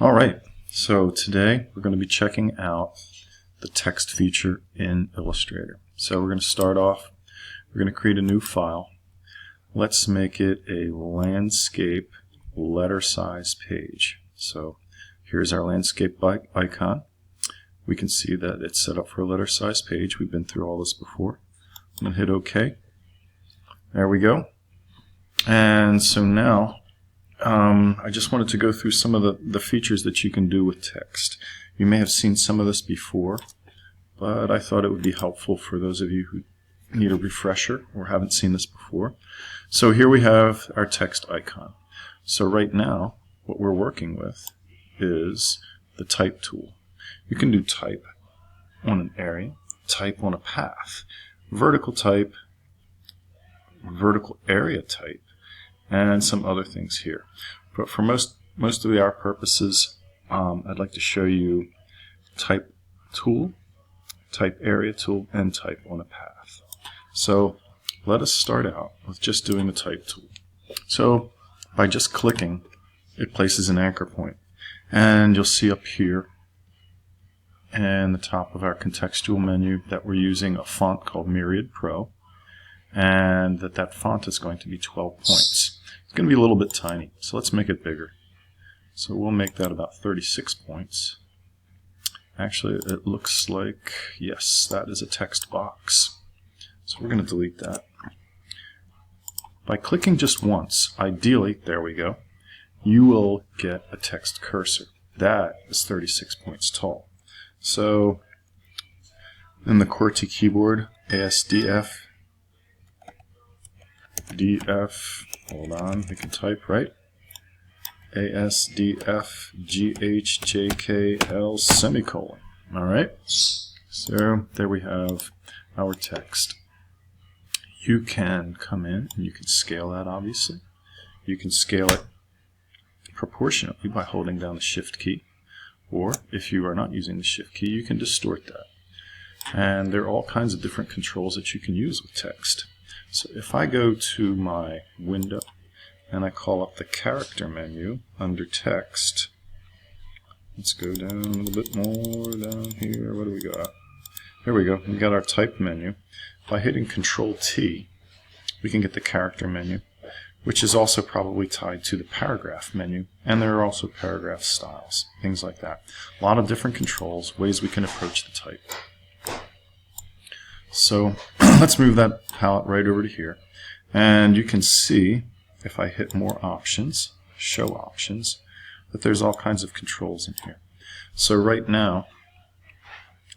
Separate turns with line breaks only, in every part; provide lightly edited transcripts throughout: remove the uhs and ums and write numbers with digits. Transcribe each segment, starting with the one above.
Alright, so today we're going to be checking out the text feature in Illustrator. So we're going to start off, we're going to create a new file. Let's make it a landscape letter size page. So here's our landscape icon. We can see that it's set up for a letter size page. We've been through all this before. I'm going to hit OK. There we go. And so now I just wanted to go through some of the features that you can do with text. You may have seen some of this before, but I thought it would be helpful for those of you who need a refresher or haven't seen this before. So here we have our text icon. So right now, what we're working with is the type tool. You can do type on an area, type on a path, vertical type, vertical area type, and some other things here. But for most of our purposes, I'd like to show you type tool, type area tool, and type on a path. So let us start out with just doing the type tool. So by just clicking, it places an anchor point. And you'll see up here in the top of our contextual menu that we're using a font called Myriad Pro, and that font is going to be 12 points. It's going to be a little bit tiny, so let's make it bigger. So we'll make that about 36 points. Actually, it looks like, yes, that is a text box. So we're going to delete that. By clicking just once, ideally, there we go, you will get a text cursor. That is 36 points tall. So in the QWERTY keyboard, ASDF, DF, hold on, we can type, right? ASDFGHJKL semicolon. Alright, so there we have our text. You can come in and you can scale that, obviously. You can scale it proportionately by holding down the Shift key. Or if you are not using the Shift key, you can distort that. And there are all kinds of different controls that you can use with text. So if I go to my window and I call up the character menu under text, let's go down a little bit more down here. What do we got? There we go. We got our type menu. By hitting Control T, we can get the character menu, which is also probably tied to the paragraph menu, and there are also paragraph styles, things like that. A lot of different controls, ways we can approach the type. So let's move that palette right over to here, and you can see if I hit more options, show options, that there's all kinds of controls in here. So right now,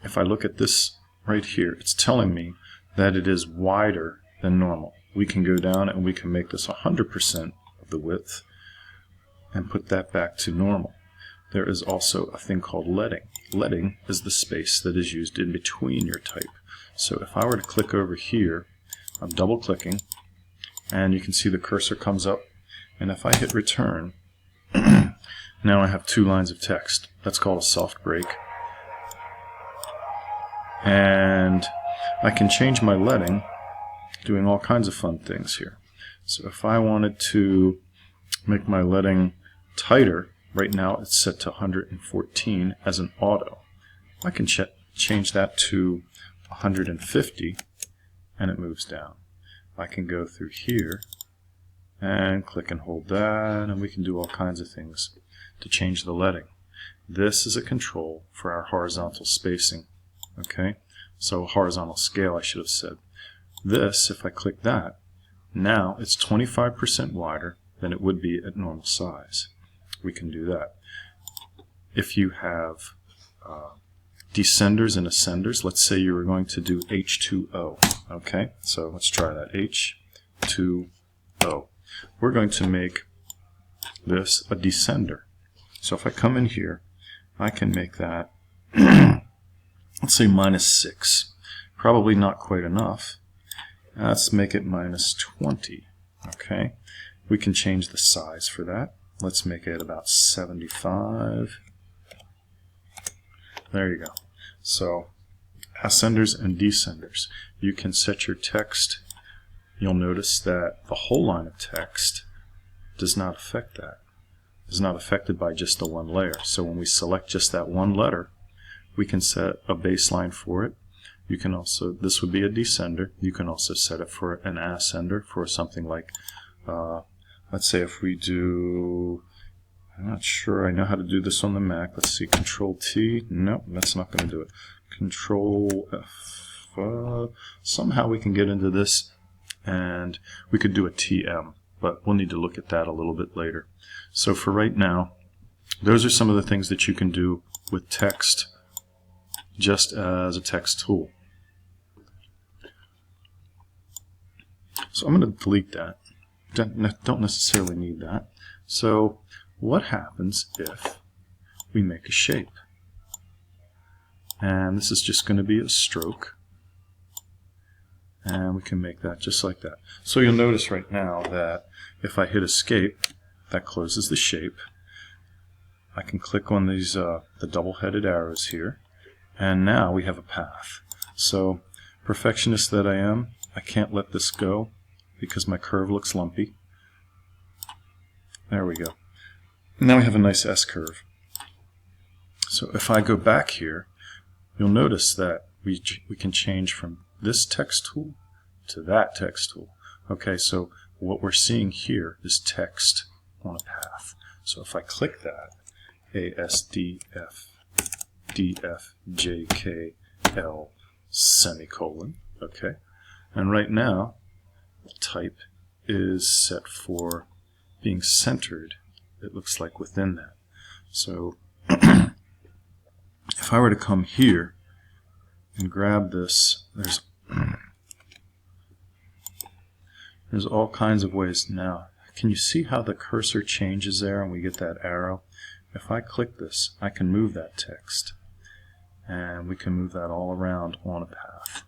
if I look at this right here, it's telling me that it is wider than normal. We can go down and we can make this 100% of the width and put that back to normal. There is also a thing called leading. Leading is the space that is used in between your type. So if I were to click over here, I'm double clicking, and you can see the cursor comes up, and if I hit return, now I have 2 lines of text. That's called a soft break. And I can change my leading, doing all kinds of fun things here. So if I wanted to make my leading tighter, right now it's set to 114 as an auto. I can change that to 150 and it moves down. I can go through here and click and hold that, and we can do all kinds of things to change the leading. This is a control for our horizontal spacing. Okay, so horizontal scale, I should have said. This, if I click that, now it's 25% wider than it would be at normal size. We can do that. If you have descenders and ascenders, let's say you were going to do H2O. Okay, so let's try that. H2O. We're going to make this a descender. So if I come in here, I can make that let's say -6. Probably not quite enough. Let's make it -20. Okay, we can change the size for that. Let's make it about 75. There you go. So ascenders and descenders. You can set your text. You'll notice that the whole line of text does not affect that. is not affected by just the one layer. So when we select just that one letter, we can set a baseline for it. You can also, this would be a descender. You can also set it for an ascender for something like, let's say if we do, I'm not sure I know how to do this on the Mac. Let's see, Control T. No, that's not going to do it. Control F. Somehow we can get into this and we could do a TM, but we'll need to look at that a little bit later. So for right now, those are some of the things that you can do with text just as a text tool. So I'm going to delete that. Don't necessarily need that. So what happens if we make a shape? And this is just going to be a stroke. And we can make that just like that. So you'll notice right now that if I hit escape, that closes the shape. I can click on these the double-headed arrows here. And now we have a path. So, perfectionist that I am, I can't let this go because my curve looks lumpy. There we go. Now we have a nice S-curve. So if I go back here, you'll notice that we can change from this text tool to that text tool. Okay, so what we're seeing here is text on a path. So if I click that, ASDFDFJKL semicolon, okay, and right now the type is set for being centered, it looks like within that. So if I were to come here and grab this, there's all kinds of ways. Now, can you see how the cursor changes there and we get that arrow? If I click this, I can move that text, and we can move that all around on a path.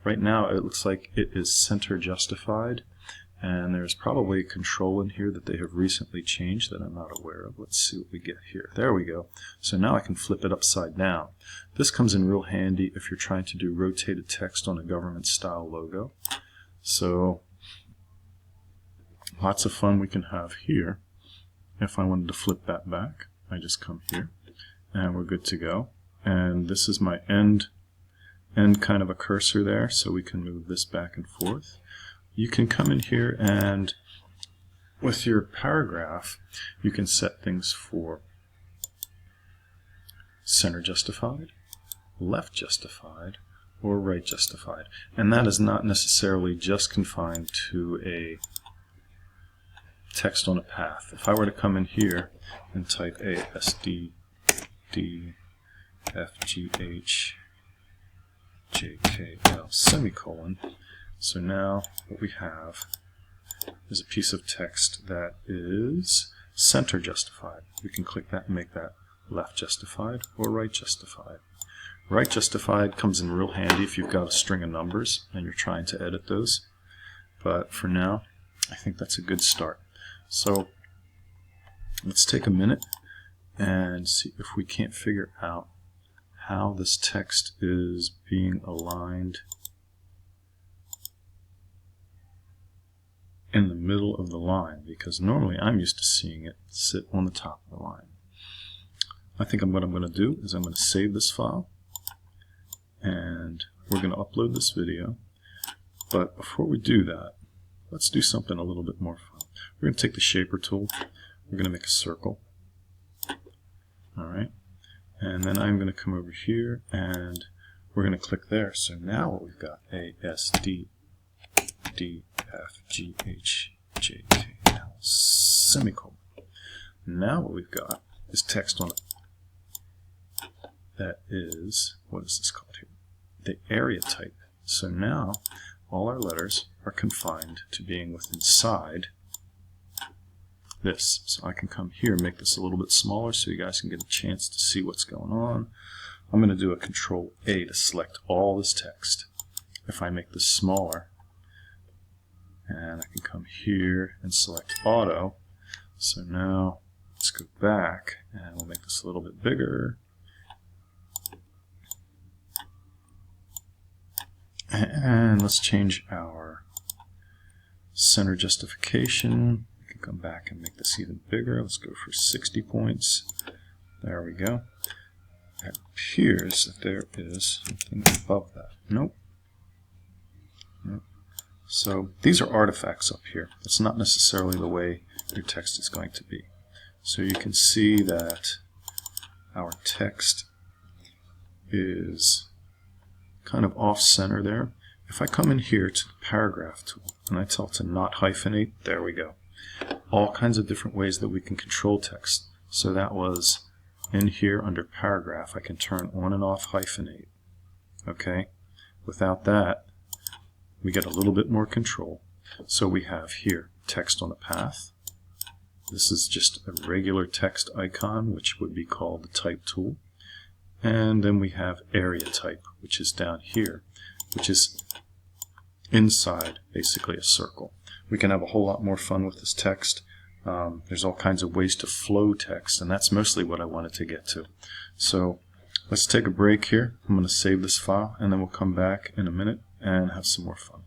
Right now it looks like it is center justified, and there's probably a control in here that they have recently changed that I'm not aware of. Let's see what we get here. There we go. So now I can flip it upside down. This comes in real handy if you're trying to do rotated text on a government style logo. So lots of fun we can have here. If I wanted to flip that back, I just come here and we're good to go. And this is my end kind of a cursor there, so we can move this back and forth. You can come in here and with your paragraph you can set things for center justified, left justified, or right justified. And that is not necessarily just confined to a text on a path. If I were to come in here and type ASDFGHJKL semicolon, so now what we have is a piece of text that is center justified. We can click that and make that left justified or right justified. Right justified comes in real handy if you've got a string of numbers and you're trying to edit those. But for now, I think that's a good start. So let's take a minute and see if we can't figure out how this text is being aligned in the middle of the line, because normally I'm used to seeing it sit on the top of the line. I think what I'm going to do is I'm going to save this file and we're going to upload this video. But before we do that, let's do something a little bit more fun. We're going to take the shaper tool, we're going to make a circle. Alright, and then I'm going to come over here and we're going to click there. So now what we've got, ASDFGHJKL semicolon. Now what we've got is text on it. That is, what is this called here? The area type. So now all our letters are confined to being inside this. So I can come here and make this a little bit smaller so you guys can get a chance to see what's going on. I'm going to do a Control A to select all this text. If I make this smaller, and I can come here and select Auto. So now let's go back and we'll make this a little bit bigger. And let's change our center justification. We can can come back and make this even bigger. Let's go for 60 points. There we go. It appears that there is something above that. Nope. So these are artifacts up here. That's not necessarily the way your text is going to be. So you can see that our text is kind of off-center there. If I come in here to the paragraph tool and I tell it to not hyphenate, there we go. All kinds of different ways that we can control text. So that was in here under paragraph. I can turn on and off hyphenate. Okay? Without that, we get a little bit more control. So we have here text on the path. This is just a regular text icon, which would be called the type tool. And then we have area type, which is down here, which is inside basically a circle. We can have a whole lot more fun with this text. There's all kinds of ways to flow text, and that's mostly what I wanted to get to. So let's take a break here. I'm going to save this file, and then we'll come back in a minute and have some more fun.